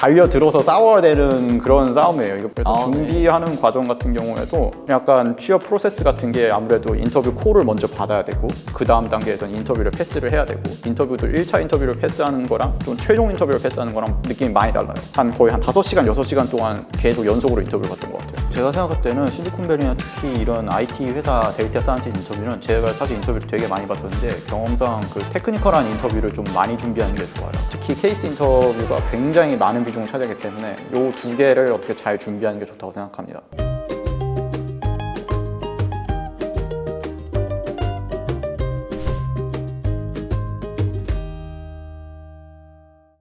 달려들어서 싸워야 되는 그런 싸움이에요. 이거 그래서 준비하는 과정 같은 경우에도 약간 취업 프로세스 같은 게 아무래도 인터뷰 콜을 먼저 받아야 되고 그 다음 단계에서는 인터뷰를 패스를 해야 되고 인터뷰도 1차 인터뷰를 패스하는 거랑 또 최종 인터뷰를 패스하는 거랑 느낌이 많이 달라요. 거의 한 5시간, 6시간 동안 계속 연속으로 인터뷰를 봤던 것 같아요. 제가 생각할 때는 실리콘밸리나 특히 이런 IT 회사 데이터 사이언티스트 인터뷰는 제가 사실 인터뷰를 되게 많이 봤었는데 경험상 그 테크니컬한 인터뷰를 좀 많이 준비하는 게 좋아요. 특히 케이스 인터뷰가 굉장히 많은 비중을 차지하기 때문에 이 두 개를 어떻게 잘 준비하는 게 좋다고 생각합니다.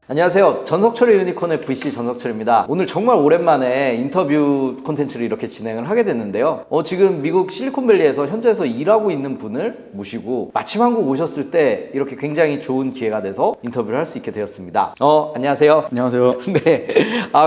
안녕하세요. 전석철의 유니콘의 VC 전석철입니다. 오늘 정말 오랜만에 인터뷰 콘텐츠를 이렇게 진행을 하게 됐는데요. 지금 미국 실리콘밸리에서 현지에서 일하고 있는 분을 모시고 마침 한국 오셨을 때 이렇게 굉장히 좋은 기회가 돼서 인터뷰를 할 수 있게 되었습니다. 안녕하세요. 안녕하세요. 네.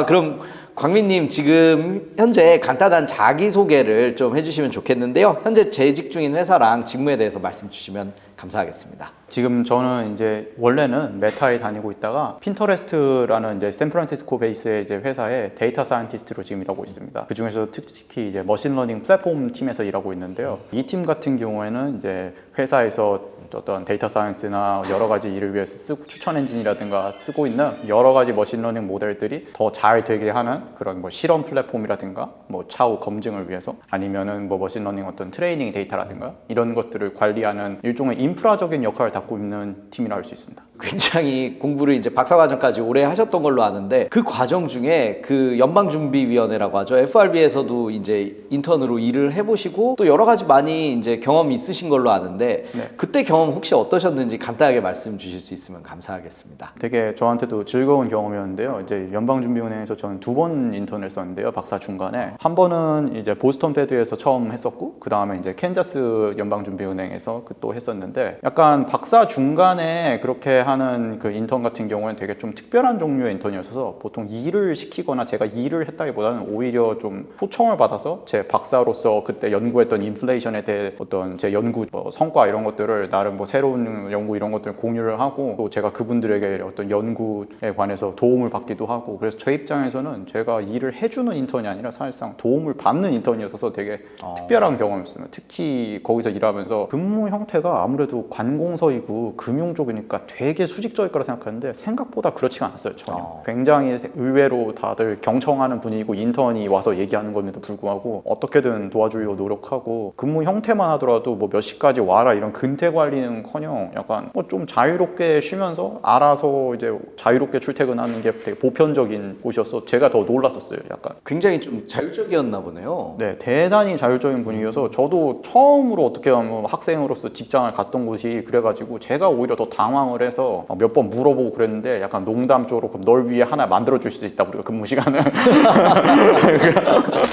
그럼 광민님 지금 현재 간단한 자기소개를 좀 해주시면 좋겠는데요. 현재 재직 중인 회사랑 직무에 대해서 말씀 주시면 감사하겠습니다. 지금 저는 이제 원래는 메타에 다니고 있다가 핀터레스트라는 이제 샌프란시스코 베이스의 이제 회사에 데이터 사이언티스트로 지금 일하고 있습니다. 그 중에서 특히 이제 머신러닝 플랫폼 팀에서 일하고 있는데요. 이 팀 같은 경우에는 이제 회사에서 어떤 데이터 사이언스나 여러 가지 일을 위해서 추천 엔진이라든가 쓰고 있는 여러 가지 머신러닝 모델들이 더 잘 되게 하는 그런 뭐 실험 플랫폼이라든가 뭐 차후 검증을 위해서 아니면은 뭐 머신러닝 어떤 트레이닝 데이터라든가 이런 것들을 관리하는 일종의 인프라적인 역할을 맡고 있는 팀이라 할 수 있습니다. 굉장히 공부를 이제 박사과정까지 오래 하셨던 걸로 아는데 그 과정 중에 그 연방준비위원회라고 하죠. FRB에서도 이제 인턴으로 일을 해보시고 또 여러 가지 많이 이제 경험이 있으신 걸로 아는데 네. 그때 경험 혹시 어떠셨는지 간단하게 말씀 주실 수 있으면 감사하겠습니다. 되게 저한테도 즐거운 경험이었는데요. 이제 연방준비은행에서 저는 2번 인턴을 했었는데요. 박사 중간에 한 번은 이제 보스턴 페드에서 처음 했었고 그 다음에 이제 캔자스 연방준비은행에서 또 했었는데 약간 박사 중간에 그렇게 하는 그 인턴 같은 경우는 되게 좀 특별한 종류의 인턴이었어서 보통 일을 시키거나 제가 일을 했다기보다는 오히려 좀 초청을 받아서 제 박사로서 그때 연구했던 인플레이션에 대해 어떤 제 연구 성과 이런 것들을 나름 뭐 새로운 연구 이런 것들을 공유를 하고 또 제가 그분들에게 어떤 연구에 관해서 도움을 받기도 하고 그래서 제 입장에서는 제가 일을 해주는 인턴이 아니라 사실상 도움을 받는 인턴이었어서 되게 특별한 경험이었어요. 특히 거기서 일하면서 근무 형태가 아무래도 관공서이고 금융 쪽이니까 되게 수직적일 거라 생각하는데 생각보다 그렇지가 않았어요. 전혀. 굉장히 의외로 다들 경청하는 분위기고 인턴이 와서 얘기하는 것에도 불구하고 어떻게든 도와주려고 노력하고 근무 형태만 하더라도 뭐 몇 시까지 와라 이런 근태 관리는커녕 약간 뭐 좀 자유롭게 쉬면서 알아서 이제 자유롭게 출퇴근하는 게 되게 보편적인 곳이어서 제가 더 놀랐었어요. 약간 굉장히 좀 자율적이었나 보네요. 네, 대단히 자율적인 분위기여서 저도 처음으로 어떻게 하면 학생으로서 직장을 갔던 곳이 그래가지고 제가 오히려 더 당황을 해서 몇 번 물어보고 그랬는데 약간 농담적으로 그럼 널 위해 하나 만들어 줄 수 있다 우리가 근무 시간을.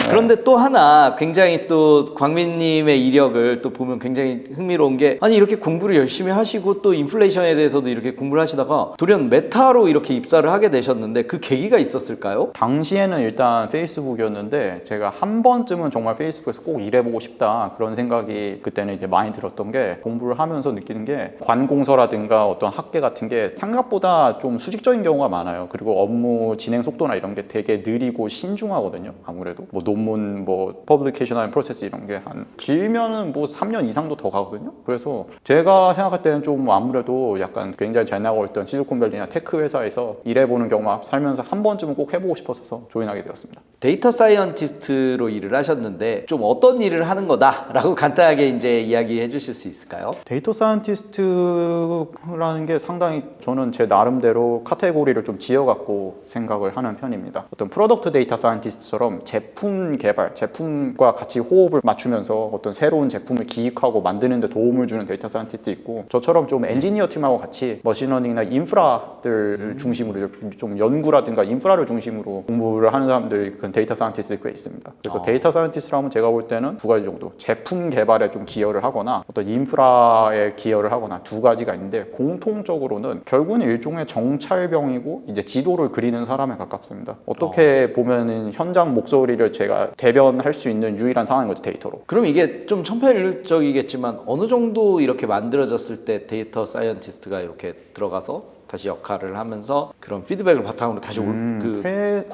그런데 또 하나 굉장히 또 광민님의 이력을 또 보면 굉장히 흥미로운 게 아니 이렇게 공부를 열심히 하시고 또 인플레이션에 대해서도 이렇게 공부를 하시다가 돌연 메타로 이렇게 입사를 하게 되셨는데 그 계기가 있었을까요? 당시에는 일단 페이스북이었는데 제가 한 번쯤은 정말 페이스북에서 꼭 일해보고 싶다 그런 생각이 그때는 이제 많이 들었던 게 공부를 하면서 느끼는 게 관공서라든가 어떤 학계 같은 게 생각보다 좀 수직적인 경우가 많아요. 그리고 업무 진행 속도나 이런 게 되게 느리고 신중하거든요. 아무래도 뭐 논문 뭐 퍼블리케이션 하는 프로세스 이런 게 한 길면은 뭐 3년 이상도 더 가거든요. 그래서 제가 생각할 때는 좀 아무래도 약간 굉장히 잘 나가고 있던 실리콘밸리나 테크 회사에서 일해보는 경우가 살면서 한 번쯤은 꼭 해보고 싶어서 조인하게 되었습니다. 데이터 사이언티스트로 일을 하셨는데 좀 어떤 일을 하는 거다라고 간단하게 이제 이야기해 주실 수 있을까요? 데이터 사이언티스트라는 게 상당히 저는 제 나름대로 카테고리를 좀 지어갖고 생각을 하는 편입니다. 어떤 프로덕트 데이터 사이언티스트처럼 제품 개발, 제품과 같이 호흡을 맞추면서 어떤 새로운 제품을 기획하고 만드는 데 도움을 주는 데이터 사이언티스트 있고 저처럼 좀 엔지니어 팀하고 같이 머신러닝이나 인프라들 중심으로 좀 연구라든가 인프라를 중심으로 공부를 하는 사람들이 그런 데이터 사이언티스트가 꽤 있습니다. 그래서 데이터 사이언티스트라면 제가 볼 때는 두 가지 정도 제품 개발에 좀 기여를 하거나 어떤 인프라에 기여를 하거나 두 가지가 있는데 공통적으로는 결국은 일종의 정찰병이고 이제 지도를 그리는 사람에 가깝습니다. 어떻게 보면은 현장 목소리를 제가 대변할 수 있는 유일한 상황인 거죠, 데이터로. 그럼 이게 좀 천편일률적이겠지만 어느 정도 이렇게 만들어졌을 때 데이터 사이언티스트가 이렇게 들어가서 다시 역할을 하면서 그런 피드백을 바탕으로 다시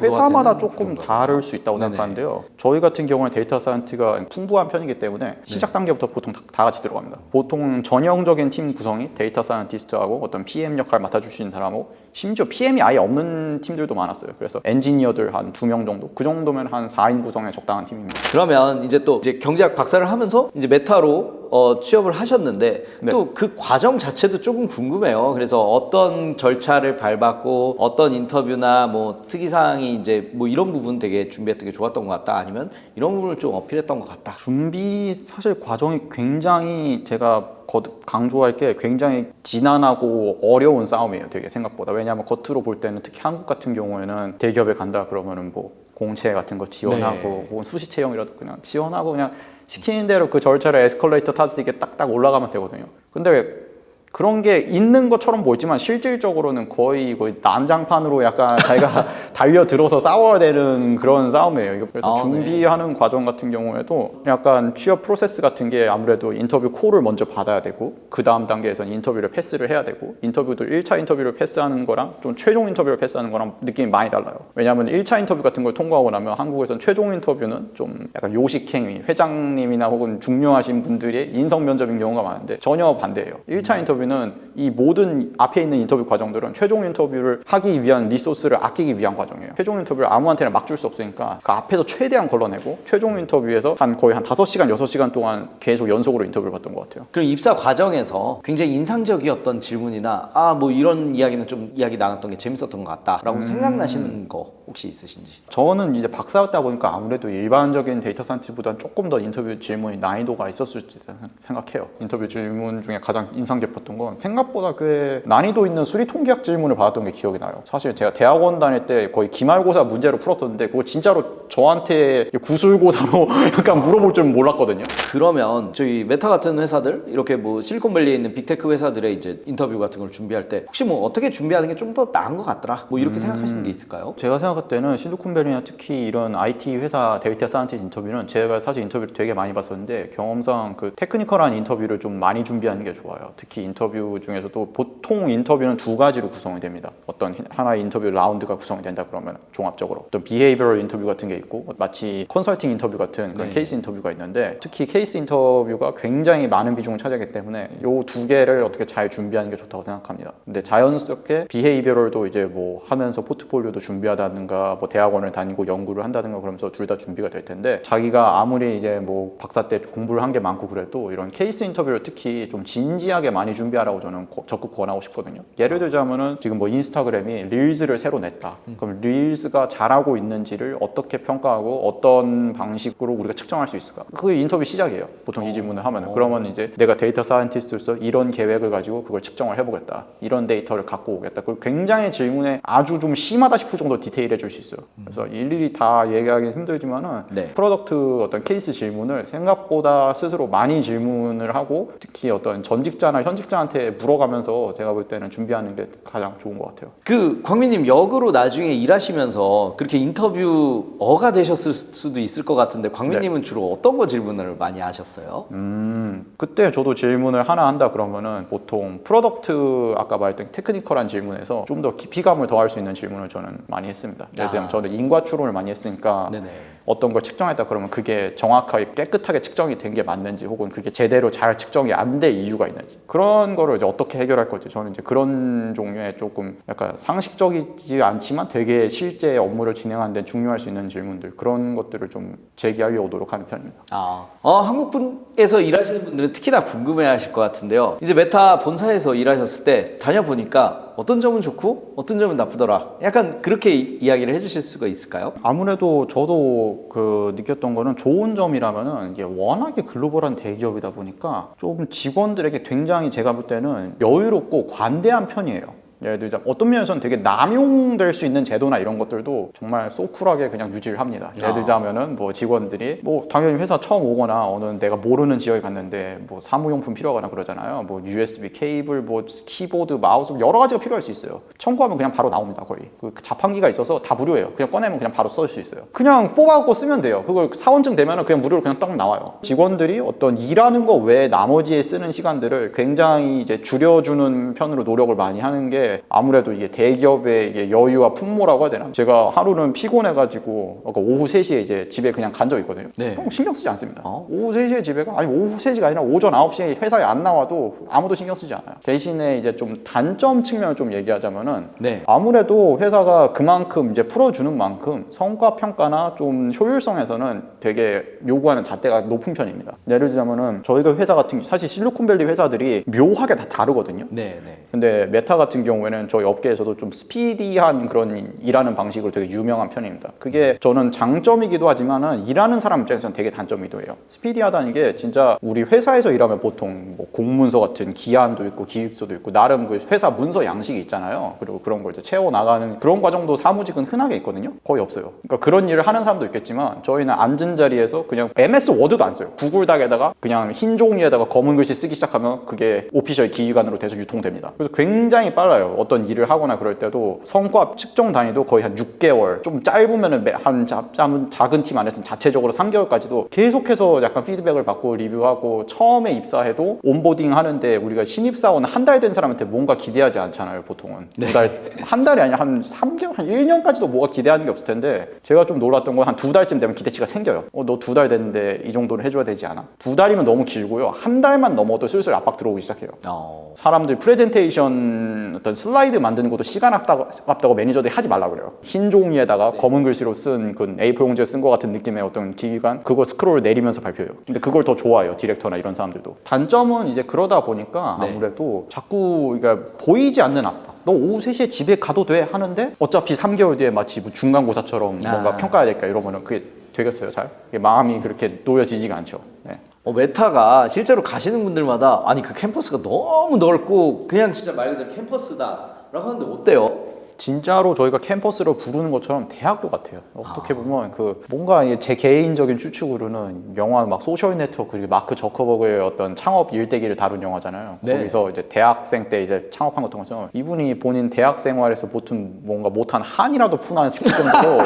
회사마다 조금 정도가. 다를 수 있다고 네네. 생각하는데요. 저희 같은 경우는 데이터 사이언티가 풍부한 편이기 때문에 시작 단계부터 보통 다 같이 들어갑니다. 보통 전형적인 팀 구성이 데이터 사이언티스트하고 어떤 PM 역할 맡아줄 수 있는 사람하고 심지어 PM이 아예 없는 팀들도 많았어요. 그래서 엔지니어들 한 2명 정도? 그 정도면 한 4인 구성의 적당한 팀입니다. 그러면 이제 또 이제 경제학 박사를 하면서 이제 메타로 취업을 하셨는데 네. 또 그 과정 자체도 조금 궁금해요. 그래서 어떤 절차를 밟았고 어떤 인터뷰나 뭐 특이사항이 이제 뭐 이런 부분 되게 준비했던 게 좋았던 것 같다. 아니면 이런 부분을 좀 어필했던 것 같다. 준비 사실 과정이 굉장히 제가 거듭 강조할 게 굉장히 지난하고 어려운 싸움이에요. 되게 생각보다. 왜냐하면 겉으로 볼 때는 특히 한국 같은 경우에는 대기업에 간다 그러면은 뭐 공채 같은 거 지원하고 네. 혹은 수시 채용이라도 그냥 지원하고 그냥 시키는 대로 그 절차를 에스컬레이터 타듯이 이렇게 딱딱 올라가면 되거든요. 근데 그런 게 있는 것처럼 보이지만 실질적으로는 거의 난장판으로 약간 자기가 달려들어서 싸워야 되는 그런 싸움이에요. 그래서 준비하는 과정 같은 경우에도 약간 취업 프로세스 같은 게 아무래도 인터뷰 콜을 먼저 받아야 되고 그 다음 단계에서는 인터뷰를 패스를 해야 되고 인터뷰도 1차 인터뷰를 패스하는 거랑 좀 최종 인터뷰를 패스하는 거랑 느낌이 많이 달라요. 왜냐하면 1차 인터뷰 같은 걸 통과하고 나면 한국에서는 최종 인터뷰는 좀 약간 요식행위, 회장님이나 혹은 중요하신 분들의 인성 면접인 경우가 많은데 전혀 반대예요. 1차 인터뷰는 이 모든 앞에 있는 인터뷰 과정들은 최종 인터뷰를 하기 위한 리소스를 아끼기 위한 과정이에요. 최종 인터뷰를 아무한테나 막 줄 수 없으니까 그 앞에서 최대한 걸러내고 최종 인터뷰에서 거의 한 5시간, 6시간 동안 계속 연속으로 인터뷰를 받던 것 같아요. 그럼 입사 과정에서 굉장히 인상적이었던 질문이나 뭐 이런 이야기는 좀 이야기 나눴던 게 재밌었던 것 같다라고 생각나시는 거 혹시 있으신지? 저는 이제 박사였다 보니까 아무래도 일반적인 데이터 사이언티스트보다는 조금 더 인터뷰 질문이 난이도가 있었을 수 있다고 생각해요. 인터뷰 질문 중에 가장 인상 깊었던 건 생각보다 꽤 난이도 있는 수리 통계학 질문을 받았던 게 기억이 나요. 사실 제가 대학원 다닐 때 거의 기말고사 문제로 풀었었는데 그거 진짜로 저한테 구술고사로 약간 물어볼 줄 몰랐거든요. 그러면 저희 메타 같은 회사들 이렇게 뭐 실리콘밸리에 있는 빅테크 회사들의 이제 인터뷰 같은 걸 준비할 때 혹시 뭐 어떻게 준비하는 게 좀 더 나은 것 같더라 뭐 이렇게 생각하시는 게 있을까요? 제가 생각할 때는 실리콘밸리나 특히 이런 IT 회사 데이터 사이언티스트 인터뷰는 제가 사실 인터뷰를 되게 많이 봤었는데 경험상 그 테크니컬한 인터뷰를 좀 많이 준비하는 게 좋아요. 특히 인터뷰 중에서도 보통 인터뷰는 두 가지로 구성이 됩니다. 어떤 하나의 인터뷰 라운드가 구성이 된다 그러면 종합적으로 어떤 비헤이비어럴 인터뷰 같은 게 있고 마치 컨설팅 인터뷰 같은 그런 케이스 인터뷰가 있는데 특히 케이스 인터뷰가 굉장히 많은 비중을 차지하기 때문에 이 두 개를 어떻게 잘 준비하는 게 좋다고 생각합니다. 근데 자연스럽게 비헤이비어럴도 이제 뭐 하면서 포트폴리오도 준비하다든가 뭐 대학원을 다니고 연구를 한다든가 그러면서 둘 다 준비가 될 텐데 자기가 아무리 이제 뭐 박사 때 공부를 한 게 많고 그래도 이런 케이스 인터뷰를 특히 좀 진지하게 많이 준비하라고 저는 적극 권하고 싶거든요. 예를 들자면은 지금 뭐 인스타그램이 릴즈를 새로 냈다. 그럼 릴즈가 잘하고 있는지를 어떻게 평가하고 어떤 방식으로 우리가 측정할 수 있을까? 그게 인터뷰 시작이에요. 보통 이 질문을 하면은 그러면 이제 내가 데이터 사이언티스트로서 이런 계획을 가지고 그걸 측정을 해보겠다. 이런 데이터를 갖고 오겠다. 그걸 굉장히 질문에 아주 좀 심하다 싶을 정도 디테일해 줄 수 있어요. 그래서 일일이 다 얘기하기 힘들지만은 프로덕트 어떤 케이스 질문을 생각보다 스스로 많이 질문을 하고 특히 어떤 전직자나 현직자한테 물어가면서 제가 볼 때는 준비하는 게 가장 좋은 것 같아요. 그 광민님 역으로 나중에 일하시면서 그렇게 인터뷰어가 되셨을 수도 있을 것 같은데 광민님은 주로 어떤 거 질문을 많이 하셨어요? 그때 저도 질문을 하나 한다 그러면은 보통 프로덕트 아까 말했던 테크니컬한 질문에서 좀 더 깊이감을 더할 수 있는 질문을 저는 많이 했습니다. 예를 들면 저는 인과 추론을 많이 했으니까 네네. 어떤 걸 측정했다 그러면 그게 정확하게 깨끗하게 측정이 된 게 맞는지 혹은 그게 제대로 잘 측정이 안 될 이유가 있는지 그런 거를 이제 어떻게 해결할 건지 저는 이제 그런 종류의 조금 약간 상식적이지 않지만 되게 실제 업무를 진행하는 데 중요할 수 있는 질문들 그런 것들을 좀 제기하려고 노력하는 편입니다. 한국 분에서 일하시는 분들은 특히나 궁금해하실 것 같은데요. 이제 메타 본사에서 일하셨을 때 다녀보니까 어떤 점은 좋고 어떤 점은 나쁘더라. 약간 그렇게 이야기를 해주실 수가 있을까요? 아무래도 저도 그 느꼈던 거는 좋은 점이라면은 이게 워낙에 글로벌한 대기업이다 보니까 좀 직원들에게 굉장히 제가 볼 때는 여유롭고 관대한 편이에요. 예를 들자면 어떤 면에서는 되게 남용될 수 있는 제도나 이런 것들도 정말 소쿨하게 그냥 유지를 합니다. 예를 들자면은 뭐 직원들이 뭐 당연히 회사 처음 오거나 어느 내가 모르는 지역에 갔는데 뭐 사무용품 필요하거나 그러잖아요. 뭐 USB 케이블, 뭐 키보드, 마우스 여러 가지가 필요할 수 있어요. 청구하면 그냥 바로 나옵니다. 거의 그 자판기가 있어서 다 무료예요. 그냥 꺼내면 그냥 바로 쓸 수 있어요. 그냥 뽑아갖고 쓰면 돼요. 그걸 사원증 되면은 그냥 무료로 그냥 딱 나와요. 직원들이 어떤 일하는 거 외에 나머지에 쓰는 시간들을 굉장히 이제 줄여주는 편으로 노력을 많이 하는 게 게 아무래도 이게 대기업의 이게 여유와 풍모라고 해야 되나? 제가 하루는 피곤해가지고 오후 3시에 이제 집에 그냥 간 적 있거든요. 네. 그럼 신경 쓰지 않습니다. 오후 3시에 집에 가? 아니 오후 3시가 아니라 오전 9시에 회사에 안 나와도 아무도 신경 쓰지 않아요. 대신에 이제 좀 단점 측면을 좀 얘기하자면은 네. 아무래도 회사가 그만큼 이제 풀어주는 만큼 성과 평가나 좀 효율성에서는 되게 요구하는 잣대가 높은 편입니다. 예를 들자면은 저희가 회사 같은 사실 실리콘밸리 회사들이 묘하게 다 다르거든요. 네, 네. 근데 메타 같은 경우에는 저희 업계에서도 좀 스피디한 그런 일하는 방식으로 되게 유명한 편입니다. 그게 저는 장점이기도 하지만은 일하는 사람 입장에서는 되게 단점이기도 해요. 스피디하다는 게 진짜 우리 회사에서 일하면 보통 뭐 공문서 같은 기한도 있고 기획서도 있고 나름 그 회사 문서 양식이 있잖아요. 그리고 그런 걸 이제 채워 나가는 그런 과정도 사무직은 흔하게 있거든요. 거의 없어요. 그러니까 그런 일을 하는 사람도 있겠지만 저희는 앉은 자리에서 그냥 MS 워드도 안 써요. 구글 닥에다가 그냥 흰 종이에다가 검은 글씨 쓰기 시작하면 그게 오피셜 기기관으로 돼서 유통됩니다. 그래서 굉장히 빨라요. 어떤 일을 하거나 그럴 때도 성과 측정 단위도 거의 한 6개월, 좀 짧으면은 한 작은 팀 안에서는 자체적으로 3개월까지도 계속해서 약간 피드백을 받고 리뷰하고 처음에 입사해도 온보딩 하는데 우리가 신입사원 한 달 된 사람한테 뭔가 기대하지 않잖아요, 보통은. 한 달이 아니라 한 3개월, 한 1년까지도 뭐가 기대하는 게 없을 텐데 제가 좀 놀랐던 건 한 2달쯤 되면 기대치가 생겨요. 너 2달 됐는데 이 정도는 해줘야 되지 않아? 2달이면 너무 길고요. 한 달만 넘어도 슬슬 압박 들어오기 시작해요. 사람들 프레젠테이션 어떤 슬라이드 만드는 것도 시간 아깝다고 매니저들이 하지 말라 그래요. 흰 종이에다가 검은 글씨로 쓴 그 A4 용지에 쓴 것 같은 느낌의 어떤 기기관 그거 스크롤 내리면서 발표해요. 근데 그걸 더 좋아해요. 디렉터나 이런 사람들도. 단점은 이제 그러다 보니까 아무래도 자꾸 그러니까 보이지 않는 압박. 너 오후 3시에 집에 가도 돼 하는데 어차피 3개월 뒤에 마치 뭐 중간고사처럼 뭔가 평가해야 될까 이러면은 그게 되겠어요, 잘? 마음이 그렇게 놓여지지가 않죠. 네. 메타가 실제로 가시는 분들마다 아니 그 캠퍼스가 너무 넓고 그냥 진짜 말 그대로 캠퍼스다라고 하는데 어때요? 진짜로 저희가 캠퍼스를 부르는 것처럼 대학교 같아요. 어떻게 보면 그 뭔가 제 개인적인 추측으로는 영화 막 소셜 네트워크 그리고 마크 저커버그의 어떤 창업 일대기를 다룬 영화잖아요. 네. 거기서 이제 대학생 때 이제 창업한 것처럼 이분이 본인 대학 생활에서 보통 뭔가 못한 한이라도 푼한 싶을 정도로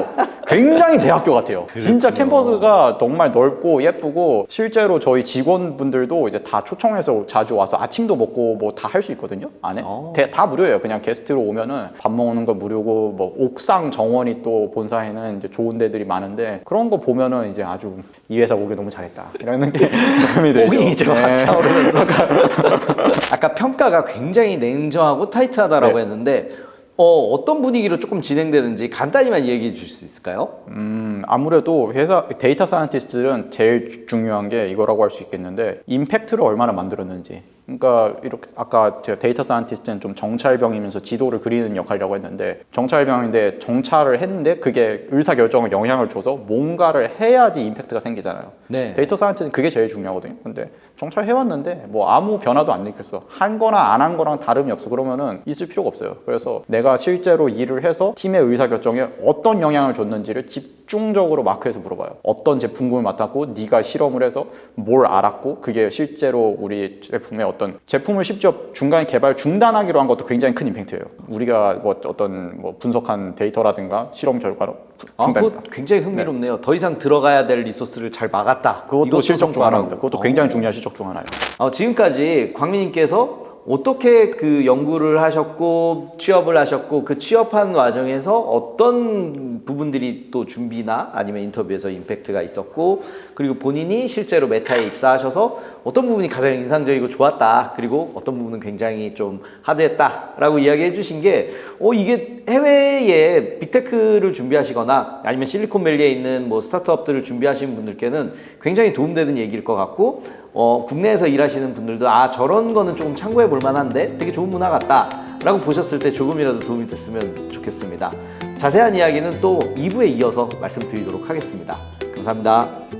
굉장히 대학교 같아요. 진짜 캠퍼스가 정말 넓고 예쁘고 실제로 저희 직원분들도 이제 다 초청해서 자주 와서 아침도 먹고 뭐 다 할 수 있거든요. 안에 다 무료예요. 그냥 게스트로 오면은 밥 먹는 거 무료고 뭐 옥상 정원이 또 본사에는 이제 좋은 데들이 많은데 그런 거 보면은 이제 아주 이 회사 오길 너무 잘했다 이런 느낌이 들죠. 뽕이 확 차오르면서 아까 평가가 굉장히 냉정하고 타이트하다라고 네. 했는데 어떤 분위기로 조금 진행되는지 간단히만 얘기해 주실 수 있을까요? 아무래도 회사 데이터 사이언티스트들은 제일 중요한 게 이거라고 할 수 있겠는데 임팩트를 얼마나 만들었는지. 그러니까 이렇게 아까 제가 데이터 사이언티스트는 좀 정찰병이면서 지도를 그리는 역할이라고 했는데 정찰병인데 정찰을 했는데 그게 의사결정에 영향을 줘서 뭔가를 해야지 임팩트가 생기잖아요. 네. 데이터 사이언티스트는 그게 제일 중요하거든요. 근데 정찰해왔는데 뭐 아무 변화도 안 느꼈어. 한 거나 안 한 거랑 다름이 없어. 그러면은 있을 필요가 없어요. 그래서 내가 실제로 일을 해서 팀의 의사결정에 어떤 영향을 줬는지를 집중적으로 마크에서 물어봐요. 어떤 제품군을 맡았고 네가 실험을 해서 뭘 알았고 그게 실제로 우리 제품의 어떤 제품을 직접 중간에 개발 중단하기로 한 것도 굉장히 큰 임팩트예요. 우리가 뭐 어떤 뭐 분석한 데이터라든가 실험 결과로 그거 굉장히 흥미롭네요. 네. 더 이상 들어가야 될 리소스를 잘 막았다. 그것도 실적 중 하나입니다. 그것도 굉장히 중요한 실적 중 하나예요. 지금까지 광민님께서 어떻게 그 연구를 하셨고 취업을 하셨고 그 취업한 과정에서 어떤 부분들이 또 준비나 아니면 인터뷰에서 임팩트가 있었고 그리고 본인이 실제로 메타에 입사하셔서 어떤 부분이 가장 인상적이고 좋았다 그리고 어떤 부분은 굉장히 좀 하드했다 라고 이야기해 주신 게 이게 해외에 빅테크를 준비하시거나 아니면 실리콘밸리에 있는 뭐 스타트업들을 준비하시는 분들께는 굉장히 도움되는 얘기일 것 같고 국내에서 일하시는 분들도 저런 거는 조금 참고해 볼 만한데 되게 좋은 문화 같다 라고 보셨을 때 조금이라도 도움이 됐으면 좋겠습니다. 자세한 이야기는 또 2부에 이어서 말씀드리도록 하겠습니다. 감사합니다.